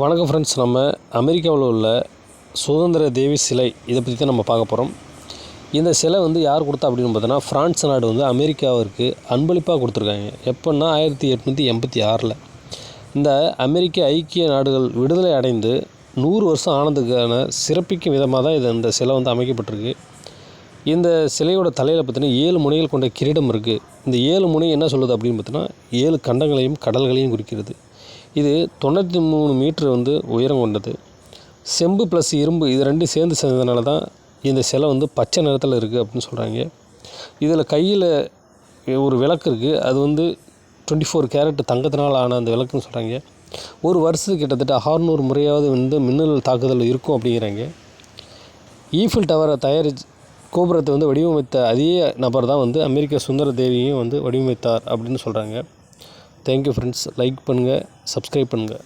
வணக்கம் ஃப்ரெண்ட்ஸ், நம்ம அமெரிக்காவில் உள்ள சுதந்திர தேவி சிலை இதை பற்றி தான் நம்ம பார்க்க போகிறோம். இந்த சிலை யார் கொடுத்தா அப்படின்னு பார்த்தோன்னா, ஃப்ரான்ஸ் நாடு அமெரிக்காவிற்கு அன்பளிப்பாக கொடுத்துருக்காங்க. எப்போன்னா 1886. இந்த அமெரிக்க ஐக்கிய நாடுகள் விடுதலை அடைந்து 100 வருஷம் ஆனதுக்கான சிறப்பிக்கும் விதமாக தான் இந்த சிலை அமைக்கப்பட்டிருக்கு. இந்த சிலையோட தலையில் பார்த்தீங்கன்னா 7 முனைகள் கொண்ட கிரீடம் இருக்குது. இந்த 7 முனை என்ன சொல்லுது அப்படின்னு பார்த்தோன்னா, 7 கண்டங்களையும் கடல்களையும் குறிக்கிறது. இது 93 மீட்டர் உயரம் கொண்டது. செம்பு ப்ளஸ் இரும்பு இது ரெண்டும் சேர்ந்து சேர்ந்ததுனால தான் இந்த சிலை பச்சை நிறத்தில் இருக்குது அப்படின்னு சொல்கிறாங்க. இதில் கையில் ஒரு விளக்கு இருக்குது. அது 24 கேரட் தங்கத்தினால் ஆன அந்த விளக்குன்னு சொல்கிறாங்க. ஒரு வருஷத்துக்கு கிட்டத்தட்ட 600 முறையாவது மின்னல் தாக்குதல் இருக்கும் அப்படிங்கிறாங்க. ஈஃபில் டவரை கோபுரத்தை வடிவமைத்த அதே நபர் தான் அமெரிக்க சுந்தர தேவியையும் வடிவமைத்தார் அப்படின்னு சொல்கிறாங்க. Thank you friends. லைக் பண்ணுங்கள், சப்ஸ்கிரைப் பண்ணுங்கள்.